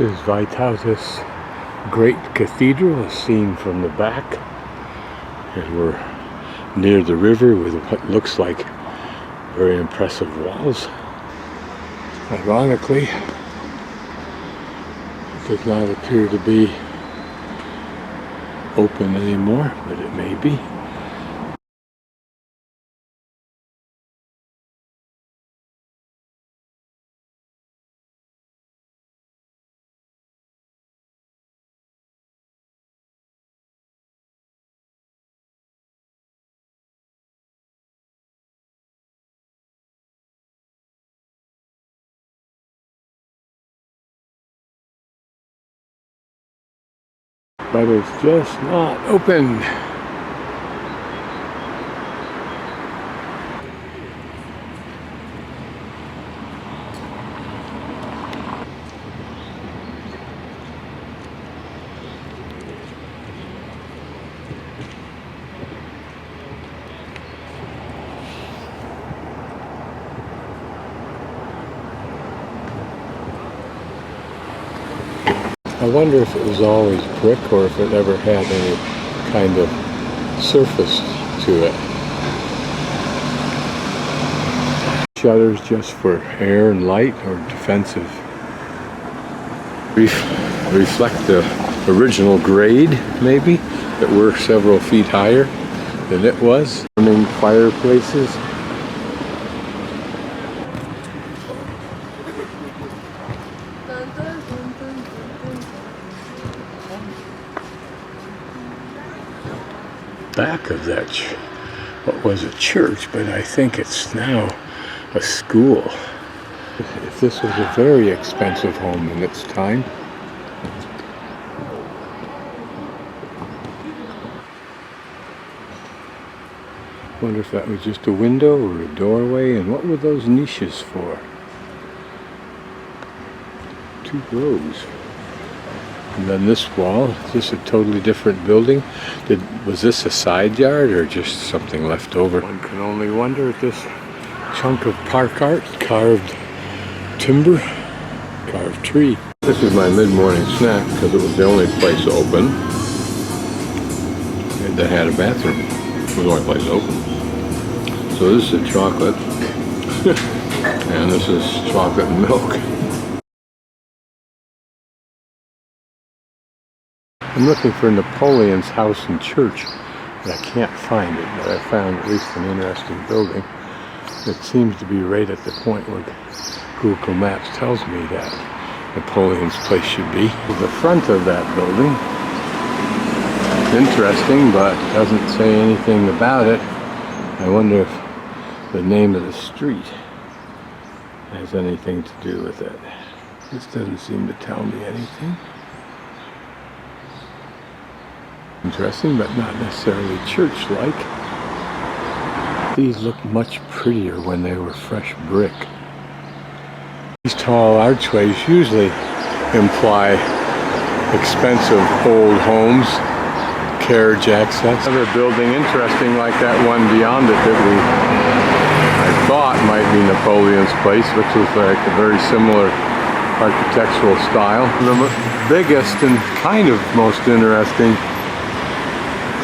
This is Vytautas Great Cathedral, seen from the back. And we're near the river with what looks like very impressive walls. Ironically, it does not appear to be open anymore, but it may be. But it's just not open. I wonder if it was always brick or if it ever had any kind of surface to it. Shutters just for air and light or defensive. Reflect the original grade, maybe, that were several feet higher than it was. Burning fireplaces. Back of that, what was a church, but I think it's now a school. If this was a very expensive home in its time. Wonder if that was just a window or a doorway, and what were those niches for? 2 rows. And then this wall, is this a totally different building? Was this a side yard or just something left over? One can only wonder at this chunk of park art, carved timber, carved tree. This is my mid-morning snack because it was the only place open that had a bathroom. It was the only place open. So this is a chocolate, and this is chocolate and milk. I'm looking for Napoleon's house and church, but I can't find it, but I found at least an interesting building. It seems to be right at the point where Google Maps tells me that Napoleon's place should be. The front of that building, interesting, but doesn't say anything about it. I wonder if the name of the street has anything to do with it. This doesn't seem to tell me anything. Interesting, but not necessarily church-like. These look much prettier when they were fresh brick. These tall archways usually imply expensive old homes, carriage access. Another building interesting like that one beyond it that I thought might be Napoleon's place, which was like a very similar architectural style. The biggest and kind of most interesting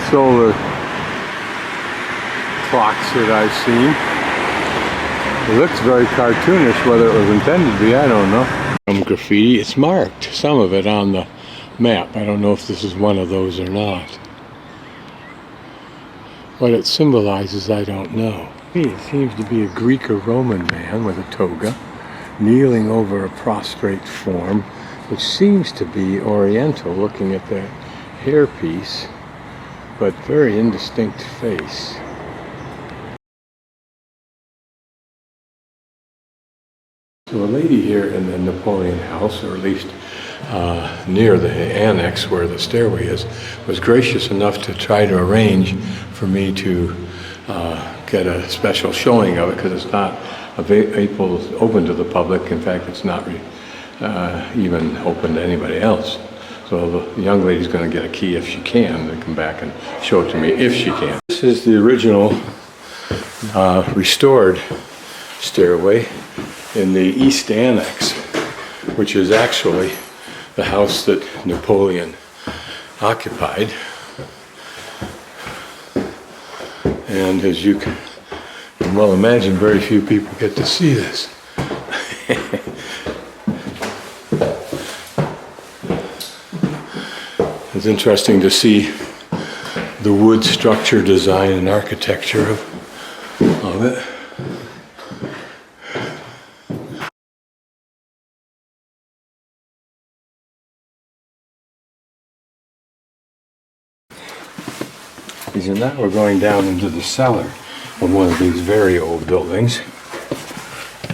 solar clocks that I've seen. It looks very cartoonish. Whether it was intended to be, I don't know. Some graffiti, it's marked, some of it on the map. I don't know if this is one of those or not. What it symbolizes, I don't know. It seems to be a Greek or Roman man with a toga, kneeling over a prostrate form, which seems to be Oriental, looking at the hairpiece. But very indistinct face. So a lady here in the Napoleon house, or at least near the annex where the stairway is, was gracious enough to try to arrange for me to get a special showing of it, because it's not open to the public. In fact, it's not even open to anybody else. So the young lady's going to get a key if she can, and come back and show it to me if she can. This is the original restored stairway in the East Annex, which is actually the house that Napoleon occupied. And as you can well imagine, very few people get to see this. It's interesting to see the wood structure design and architecture of it. So now we're going down into the cellar of one of these very old buildings.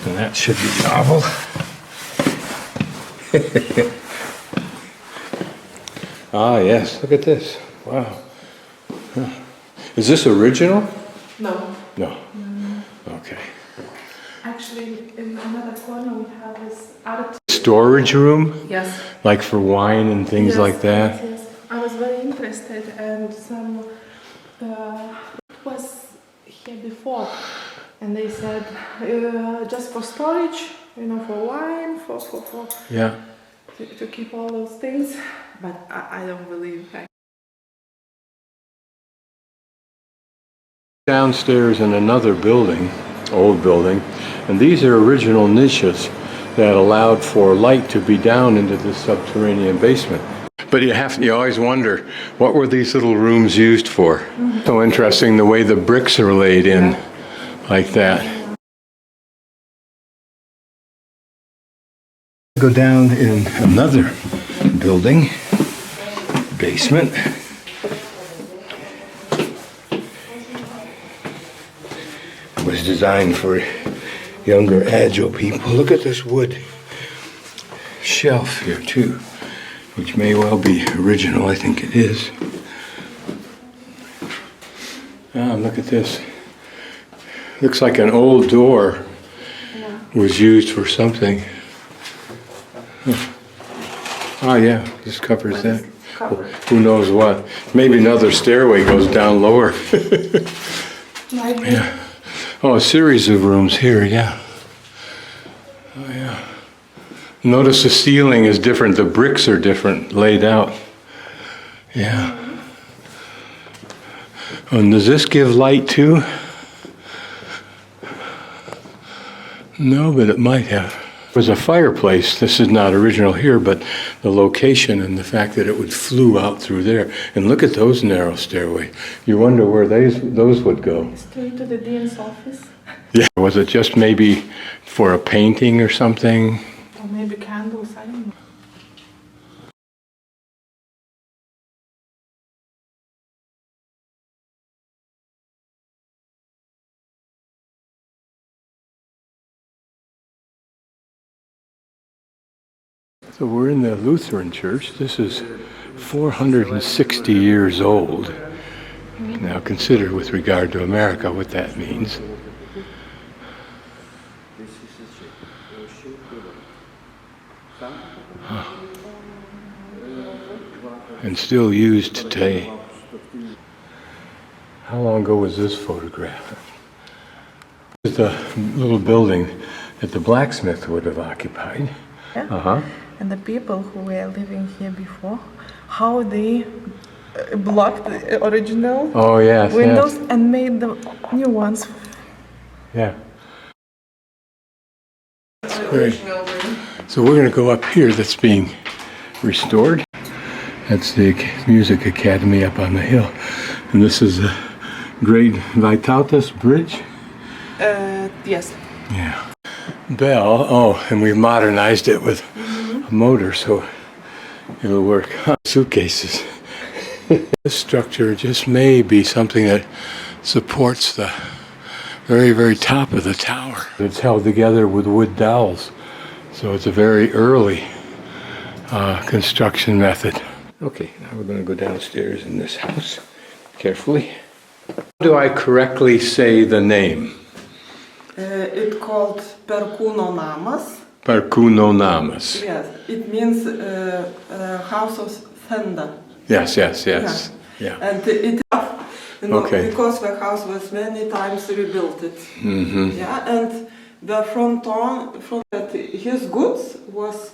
And that should be novel. Ah, yes, look at this. Wow. Huh. Is this original? No. No. Okay. Actually, in another corner we have this art. Storage room? Yes. Like for wine and things like that? Yes. I was very interested, and some was here before, and they said just for storage, for wine, for yeah, to keep all those things. But I don't believe that. Downstairs in another building, old building, and these are original niches that allowed for light to be down into the subterranean basement. But you always wonder, what were these little rooms used for? Mm-hmm. So interesting the way the bricks are laid in like that. Go down in another building, basement. It was designed for younger, agile people. Look at this wood shelf here too, which may well be original. I think it is. Ah, look at this. Looks like an old door was used for something. Huh. Ah, yeah, this covers that. Who knows what? Maybe another stairway goes down lower. Yeah. Oh, a series of rooms here, yeah. Oh, yeah. Notice the ceiling is different. The bricks are different, laid out. Yeah. And does this give light too? No, but it might have. There's a fireplace. This is not original here, but the location and the fact that it would flue out through there. And look at those narrow stairway. You wonder where those would go. Straight to the dean's office. Yeah. Was it just maybe for a painting or something? Or maybe candles, I don't know. So we're in the Lutheran Church. This is 460 years old. Now consider with regard to America what that means. And still used today. How long ago was this photograph? This is the little building that the blacksmith would have occupied. Yeah. And the people who were living here before, how they blocked the original windows and made the new ones. Yeah. That's great. So we're going to go up here that's being restored. That's the Music Academy up on the hill. And this is the great Vytautas bridge. Yes. Yeah. Bell, and we've modernized it with a motor so it'll work. Suitcases. This structure just may be something that supports the very, very top of the tower. It's held together with wood dowels, so it's a very early construction method. Okay, now we're going to go downstairs in this house carefully. How do I correctly say the name? It's called Perkūnas. Perkūnas. Yes, it means house of thunder. Yes. Yeah. And it because the house was many times rebuilt. Mm-hmm. Yeah, and the front that his goods was